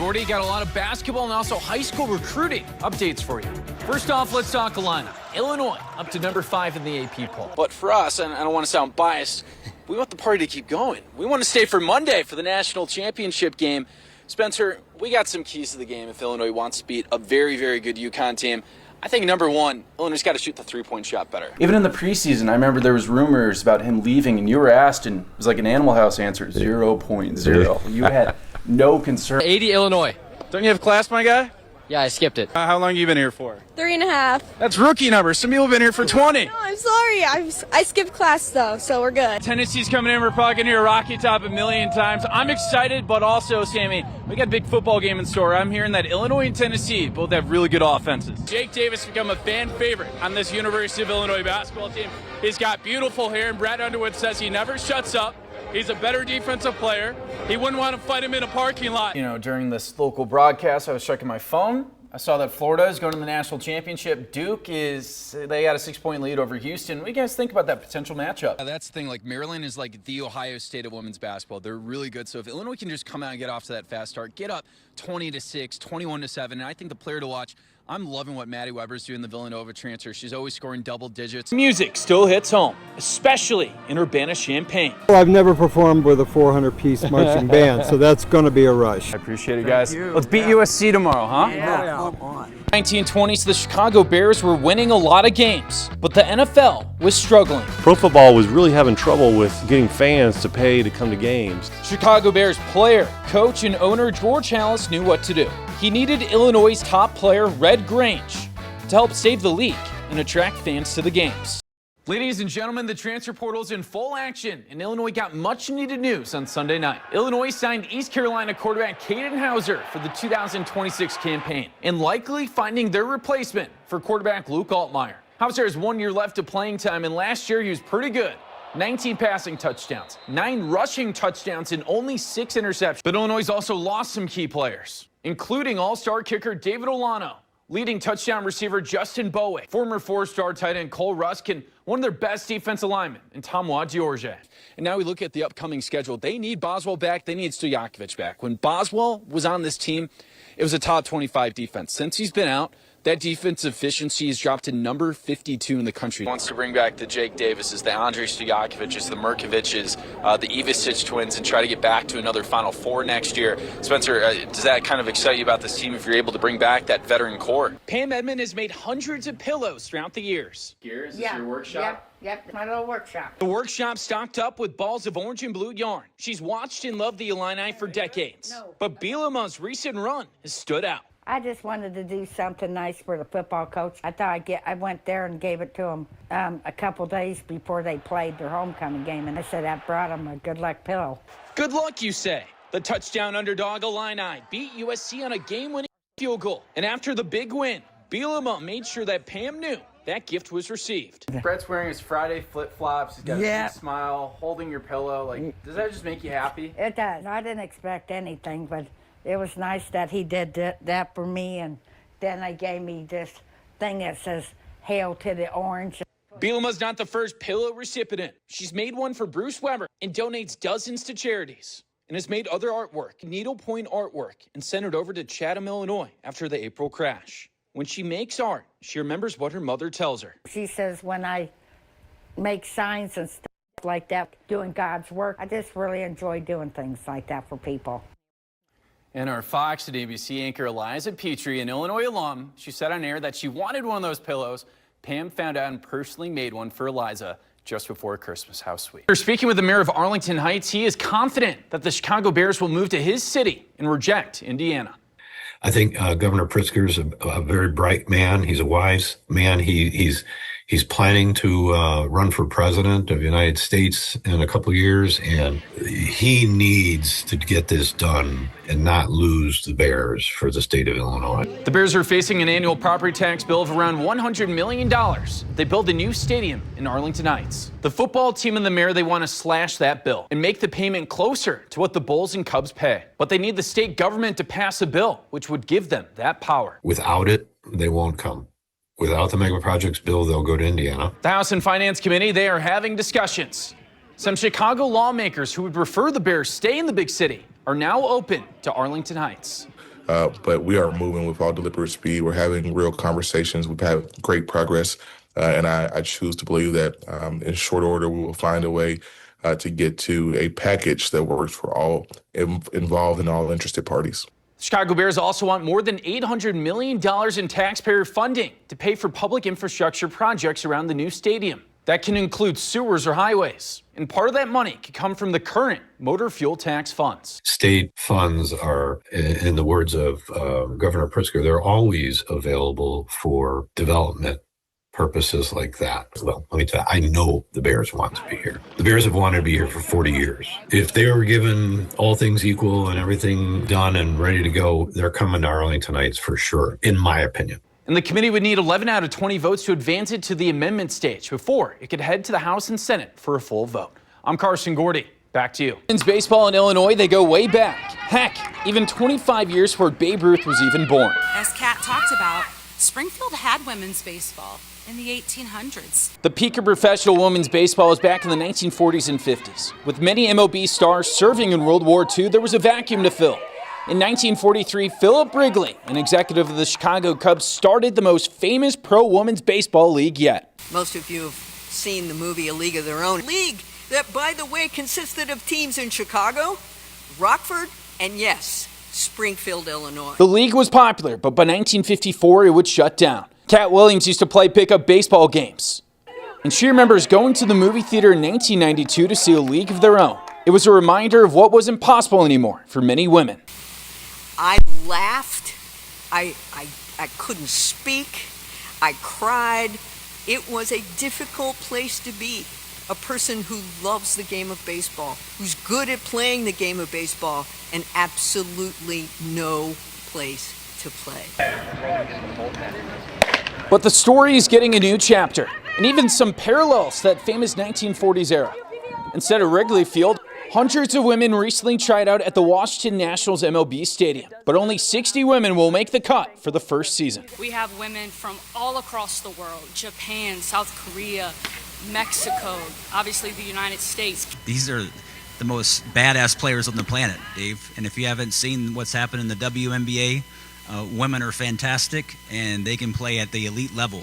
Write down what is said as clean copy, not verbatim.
Gourdie. Got a lot of basketball and also high school recruiting updates for you. First off, let's talk Illini. Illinois up to number 5 in the AP poll. But for us, and I don't want to sound biased, we want the party to keep going. We want to stay for Monday for the national championship game. Spencer, we got some keys to the game if Illinois wants to beat a very, very good UConn team. I think number one, Illinois got to shoot the three-point shot better. Even in the preseason, I remember there was rumors about him leaving, and you were asked, and it was like an Animal House answer, 0.0. You had no concern. 80 Illinois. Don't you have class, my guy? Yeah, I skipped it. How long have you been here for? 3.5. That's rookie numbers. Some people have been here for 20. No, I'm sorry. I skipped class, though, so we're good. Tennessee's coming in. We're probably going to hear Rocky Top a million times. I'm excited, but also, Sammy, we got a big football game in store. I'm hearing that Illinois and Tennessee both have really good offenses. Jake Davis has become a fan favorite on this University of Illinois basketball team. He's got beautiful hair, and Brad Underwood says he never shuts up. He's a better defensive player. He wouldn't want to fight him in a parking lot. You know, during this local broadcast, I was checking my phone. I saw that Florida is going to the national championship. they got a 6-point lead over Houston. What do you guys think about that potential matchup? That's the thing. Like, Maryland is like the Ohio State of women's basketball. They're really good. So if Illinois can just come out and get off to that fast start, get up 20-6, 21-7, and I think the player to watch, I'm loving what Maddie Weber's doing, the Villanova transfer. She's always scoring double digits. Music still hits home, especially in Urbana-Champaign. Well, I've never performed with a 400-piece marching band, so that's going to be a rush. I appreciate it, guys. Let's beat USC tomorrow, huh? Yeah, come on. 1920s, the Chicago Bears were winning a lot of games, but the NFL was struggling. Pro football was really having trouble with getting fans to pay to come to games. Chicago Bears player, coach, and owner George Halas knew what to do. He needed Illinois' top player, Red Grange, to help save the league and attract fans to the games. Ladies and gentlemen, the transfer portal's in full action, and Illinois got much-needed news on Sunday night. Illinois signed East Carolina quarterback Caden Hauser for the 2026 campaign, and likely finding their replacement for quarterback Luke Altmaier. Hauser has 1 year left of playing time, and last year he was pretty good. 19 passing touchdowns, 9 rushing touchdowns, and only 6 interceptions. But Illinois also lost some key players, including all-star kicker David Olano, leading touchdown receiver Justin Bowick, former 4-star tight end Cole Rusk, and one of their best defensive linemen in Tomois Diorge. And now we look at the upcoming schedule. They need Boswell back. They need Stojakovic back. When Boswell was on this team, it was a top 25 defense. Since he's been out, that defensive efficiency has dropped to number 52 in the country. Wants to bring back the Jake Davises, the Andrei Stojakovic's, the Merkovic's, the Ivisic twins, and try to get back to another Final Four next year. Spencer, does that kind of excite you about this team if you're able to bring back that veteran core? Pam Edmond has made hundreds of pillows throughout the years. Is this your workshop? Yep, my little workshop. The workshop stocked up with balls of orange and blue yarn. She's watched and loved the Illini for decades. But Bielema's recent run has stood out. I just wanted to do something nice for the football coach. I thought I went there and gave it to him a couple days before they played their homecoming game, and I said I brought him a good luck pillow. Good luck, you say. The touchdown underdog Illini beat USC on a game-winning field goal. And after the big win, Bielema made sure that Pam knew that gift was received. Brett's wearing his Friday flip-flops. He's got a big smile, holding your pillow. Like, does that just make you happy? It does. I didn't expect anything, but it was nice that he did that for me, and then they gave me this thing that says, "Hail to the Orange." Bielema's not the first pillow recipient. She's made one for Bruce Weber and donates dozens to charities, and has made other artwork, needlepoint artwork, and sent it over to Chatham, Illinois after the April crash. When she makes art, she remembers what her mother tells her. She says when I make signs and stuff like that, doing God's work, I just really enjoy doing things like that for people. And our Fox and ABC anchor Eliza Petrie, an Illinois alum, she said on air that she wanted one of those pillows. Pam found out and personally made one for Eliza just before Christmas. How sweet. We're speaking with the mayor of Arlington Heights. He is confident that the Chicago Bears will move to his city and reject Indiana. I think Governor Pritzker's a very bright man. He's a wise man. He's planning to run for president of the United States in a couple of years, and he needs to get this done and not lose the Bears for the state of Illinois. The Bears are facing an annual property tax bill of around $100 million. They build a new stadium in Arlington Heights. The football team and the mayor, they want to slash that bill and make the payment closer to what the Bulls and Cubs pay. But they need the state government to pass a bill, which would give them that power. Without it, they won't come. Without the mega projects bill, they'll go to Indiana. The House and Finance Committee, they are having discussions. Some Chicago lawmakers who would prefer the Bears stay in the big city are now open to Arlington Heights. but we are moving with all deliberate speed. We're having real conversations. We've had great progress, and I choose to believe that in short order we will find a way to get to a package that works for all involved and all interested parties. Chicago Bears also want more than $800 million in taxpayer funding to pay for public infrastructure projects around the new stadium. That can include sewers or highways. And part of that money could come from the current motor fuel tax funds. State funds are, in the words of Governor Pritzker, they're always available for development purposes like that. Well, let me tell you, I know the Bears want to be here. The Bears have wanted to be here for 40 years. If they were given all things equal and everything done and ready to go, they're coming to Arlington Heights for sure, in my opinion. And the committee would need 11 out of 20 votes to advance it to the amendment stage before it could head to the House and Senate for a full vote. I'm Carson Gourdie. Back to you. Men's baseball in Illinois, they go way back. Heck, even 25 years before Babe Ruth was even born. As Kat talked about, Springfield had women's baseball in the 1800s. The peak of professional women's baseball was back in the 1940s and 50s. With many MLB stars serving in World War II, there was a vacuum to fill. In 1943, Philip Wrigley, an executive of the Chicago Cubs, started the most famous pro-women's baseball league yet. Most of you have seen the movie A League of Their Own. League that, by the way, consisted of teams in Chicago, Rockford, and yes, Springfield, Illinois. The league was popular, but by 1954, it would shut down. Cat Williams used to play pickup baseball games. And she remembers going to the movie theater in 1992 to see A League of Their Own. It was a reminder of what wasn't possible anymore for many women. I laughed. I couldn't speak. I cried. It was a difficult place to be. A person who loves the game of baseball, who's good at playing the game of baseball, and absolutely no place to play. But the story is getting a new chapter, and even some parallels to that famous 1940s era. Instead of Wrigley Field, hundreds of women recently tried out at the Washington Nationals MLB Stadium, but only 60 women will make the cut for the first season. We have women from all across the world: Japan, South Korea, Mexico, obviously the United States. These are the most badass players on the planet, Dave. And if you haven't seen what's happened in the WNBA, women are fantastic, and they can play at the elite level.